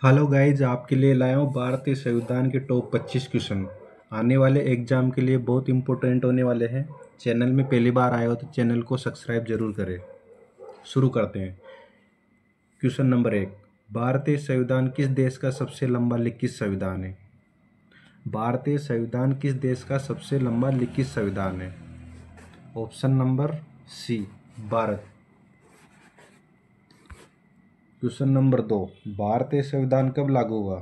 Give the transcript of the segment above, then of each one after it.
Hello guys, आपके लिए लाया हूँ भारतीय संविधान के टॉप 25 क्वेश्चन। आने वाले एग्जाम के लिए बहुत इंपॉर्टेंट होने वाले हैं। चैनल में पहली बार आए हो तो चैनल को सब्सक्राइब जरूर करें। शुरू करते हैं। Question number 1। भारतीय संविधान किस देश का सबसे लंबा लिखित संविधान है? भारतीय संविधान किस देश का सबसे लंबा लिखित संविधान है? Option number c, Bharat. Question number 2। भारतीय संविधान कब लागू हुआ?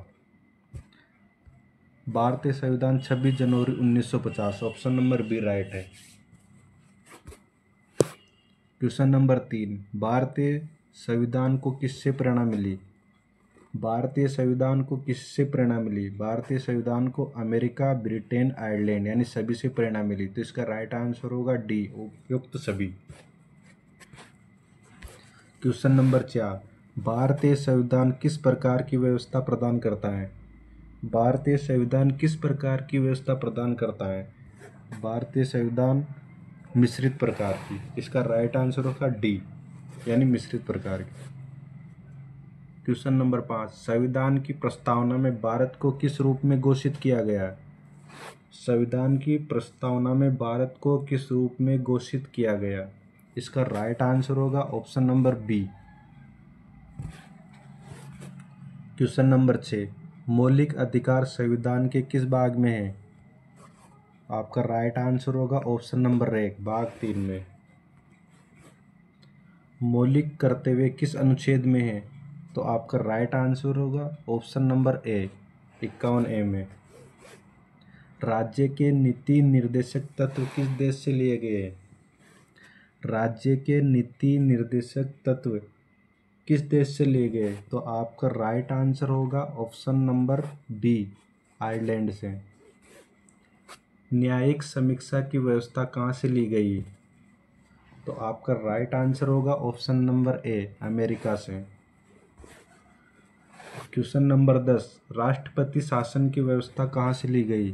भारतीय संविधान 26 जनवरी 1950। ऑप्शन नंबर बी राइट है। Question number 3। भारतीय संविधान को किससे प्रेरणा मिली? भारतीय संविधान को किससे प्रेरणा मिली? भारतीय संविधान को अमेरिका, ब्रिटेन, आयरलैंड यानी सभी से प्रेरणा मिली। तो इसका राइट आंसर होगा डी, उपयुक्त सभी। Question number 4। भारतीय संविधान किस प्रकार की व्यवस्था प्रदान करता है? भारतीय संविधान किस प्रकार की व्यवस्था प्रदान करता है? भारतीय संविधान मिश्रित प्रकार की। इसका राइट आंसर होगा डी, यानी मिश्रित प्रकार की। Question number 5। संविधान की प्रस्तावना में भारत को किस रूप में घोषित किया गया है? संविधान की प्रस्तावना में भारत को किस रूप में घोषित किया गया? इसका राइट आंसर होगा option number b. Question number 6। मौलिक अधिकार संविधान के किस भाग में है? आपका राइट आंसर होगा ऑप्शन नंबर 1, भाग 3 में। मौलिक कर्तव्य किस अनुच्छेद में है? तो आपका राइट आंसर होगा ऑप्शन नंबर ए, 51A में। राज्य के नीति निर्देशक तत्व किस देश से लिए गए हैं? राज्य के नीति निर्देशक तत्व किस देश से लिए गए? तो आपका राइट आंसर होगा ऑप्शन नंबर बी, आयरलैंड से। न्यायिक समीक्षा की व्यवस्था कहाँ से ली गई? तो आपका राइट आंसर होगा ऑप्शन नंबर ए, अमेरिका से। Question number 10। राष्ट्रपति शासन की व्यवस्था कहाँ से ली गई?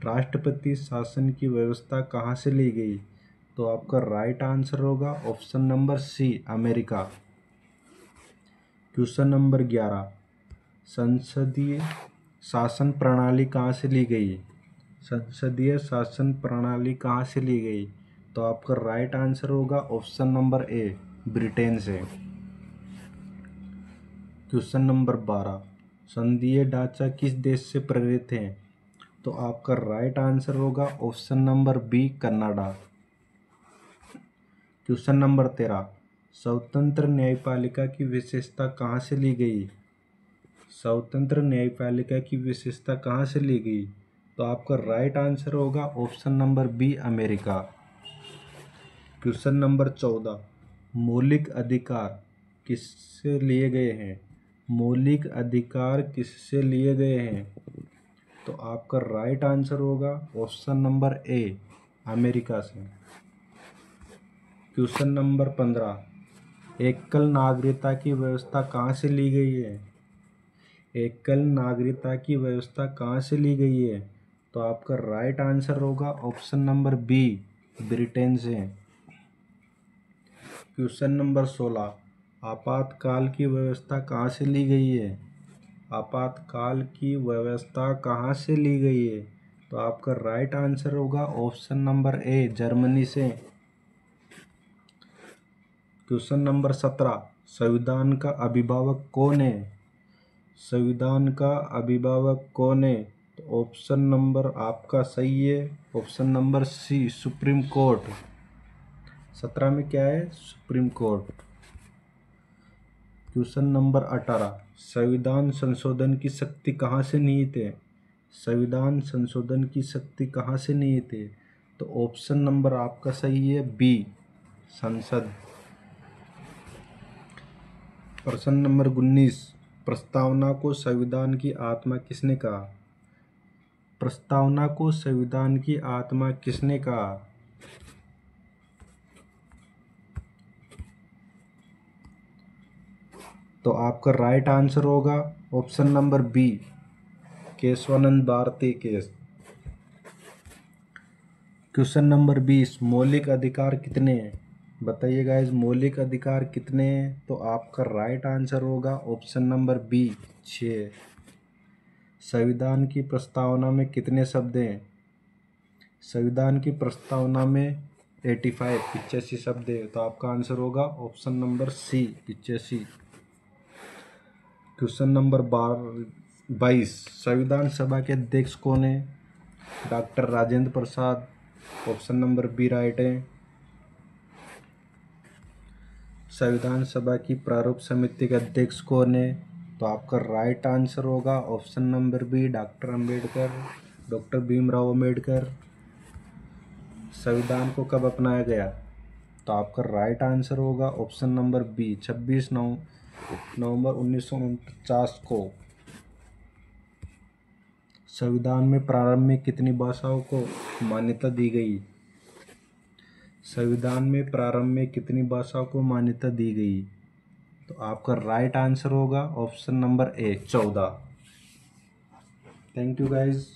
राष्ट्रपति शासन की व्यवस्था कहाँ से ली गई? तो आपका राइट आंसर होगा option number c, America. Question number 11। संसदीय शासन प्रणाली कहाँ से ली गई? संसदीय शासन प्रणाली कहाँ से ली गई? तो आपका राइट आंसर होगा ऑप्शन नंबर ए, ब्रिटेन से। Question number 12। संघीय ढांचा किस देश से प्रेरित है? तो आपका राइट आंसर होगा option number b, Canada. Question number 13। स्वतंत्र न्यायपालिका की विशेषता कहाँ से ली गई? स्वतंत्र न्यायपालिका की विशेषता कहाँ से ली गई? तो आपका राइट आंसर होगा option number b, America. Question number 14। मौलिक अधिकार किससे लिए गए हैं? मौलिक अधिकार किससे लिए गए हैं? तो आपका राइट आंसर होगा ऑप्शन नंबर ए, अमेरिका से। Question number 15। एकल नागरिकता की व्यवस्था कहाँ से ली गई है? एकल नागरिकता की व्यवस्था कहाँ से ली गई है? तो आपका राइट आंसर होगा ऑप्शन नंबर बी, ब्रिटेन से। Question number 16। आपातकाल की व्यवस्था कहाँ से ली गई है? आपातकाल की व्यवस्था कहाँ से ली गई है? तो आपका राइट आंसर होगा ऑप्शन नंबर ए, जर्मनी से। Question number 17। संविधान का अभिभावक कौन है? संविधान का अभिभावक कौन है? तो ऑप्शन नंबर आपका सही है, option number c, supreme court. 17 में क्या है? Supreme court. Question number 18। संविधान संशोधन की शक्ति कहाँ से निहित है? संविधान संशोधन की शक्ति कहाँ से निहित है? तो ऑप्शन नंबर आपका सही है, बी, संसद। प्रश्न नंबर 19। प्रस्तावना को संविधान की आत्मा किसने कहा? प्रस्तावना को संविधान की आत्मा किसने कहा? तो आपका राइट आंसर होगा option number b, Keshavananda Bharati case. Question number 20। मौलिक अधिकार कितने हैं? बताइए गाइस, मौलिक अधिकार कितने हैं? तो आपका राइट आंसर होगा ऑप्शन नंबर बी 6। संविधान की प्रस्तावना में कितने शब्द हैं? संविधान की प्रस्तावना में 85 शब्द है, तो आपका आंसर होगा option number c 85। Question number 22, संविधान सभा के अध्यक्ष कौन है? Doctor Rajendra Prasad, option number b right है। संविधान सभा की प्रारूप समिति के अध्यक्ष कौन है? तो आपका राइट आंसर होगा option number b doctor Ambedkar, doctor Bhimrao Ambedkar. संविधान को कब अपनाया गया? तो आपका राइट आंसर होगा ऑप्शन नंबर बी 26 नवंबर 1949 को। संविधान में प्रारंभ में कितनी भाषाओं को मान्यता दी गई? संविधान में प्रारंभ में कितनी भाषाओं को मान्यता दी गई? तो आपका राइट आंसर होगा option number A 14। Thank you guys.